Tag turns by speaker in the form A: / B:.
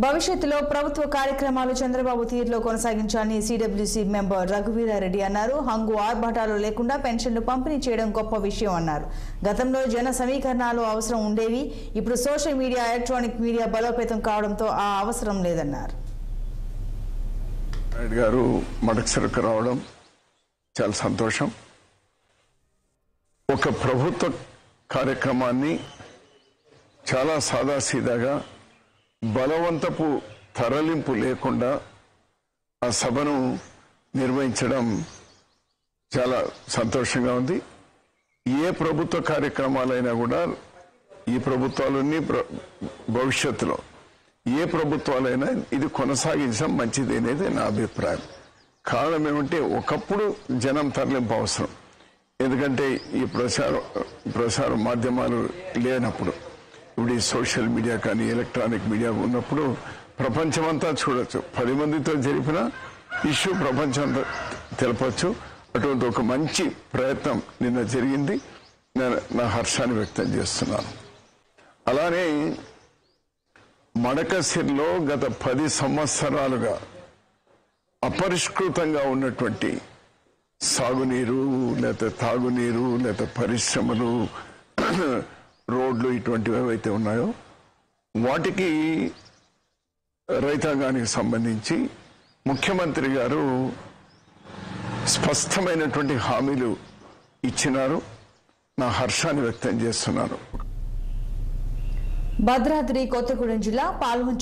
A: భవిష్యత్తులో ప్రభుత్వ కార్యక్రమాలు చంద్రబాబు తీరులో కొనసాగించాలని సిడబ్ల్యూసీ మెంబర్ రఘువీరారెడ్డి అన్నారు. హంగు ఆర్భాటాలు లేకుండా పెన్షన్లు పంపిణీ చేయడం గొప్ప విషయం అన్నారు. గతంలో జన సమీకరణాలు అవసరం ఉండేవి. ఇప్పుడు సోషల్ మీడియా, ఎలక్ట్రానిక్ మీడియా బలోపేతం కావడంతో ఆ అవసరం లేదన్నారు.
B: రెడ్డి గారు మడకసిరకు రావడం చాలా సంతోషం. ఒక ప్రభుత్వ కార్యక్రమాన్ని చాలా సాదాసీదాగా బలవంతపు తరలింపు లేకుండా ఆ సభను నిర్వహించడం చాలా సంతోషంగా ఉంది. ఏ ప్రభుత్వ కార్యక్రమాలైనా కూడా ఈ ప్రభుత్వాలన్నీ భవిష్యత్తులో ఏ ప్రభుత్వాలైనా ఇది కొనసాగించడం మంచిది అనేది నా అభిప్రాయం. కారణం ఏమంటే ఒకప్పుడు జనం తరలింపు అవసరం, ఎందుకంటే ఈ ప్రసార మాధ్యమాలు లేనప్పుడు. ఇప్పుడు ఈ సోషల్ మీడియా కానీ ఎలక్ట్రానిక్ మీడియా ఉన్నప్పుడు ప్రపంచమంతా చూడొచ్చు. 10 మందితో జరిపిన ఇష్యూ ప్రపంచంతో తెలపచ్చు. అటువంటి ఒక మంచి ప్రయత్నం నిన్న జరిగింది. నేను నా హర్షాన్ని వ్యక్తం చేస్తున్నాను. అలానే మడకసిరిలో గత 10 సంవత్సరాలుగా అపరిష్కృతంగా ఉన్నటువంటి సాగునీరు, లేకపోతే తాగునీరు, లేకపోతే పరిశ్రమలు, రోడ్లు, ఇటువంటివి ఏవైతే ఉన్నాయో వాటికి రైతాంగానికి సంబంధించి ముఖ్యమంత్రి గారు స్పష్టమైనటువంటి హామీలు ఇచ్చినారు. నా హర్షాన్ని వ్యక్తం చేస్తున్నాను.
A: భద్రాద్రి కొత్తగూడెం జిల్లా పాల్వంచ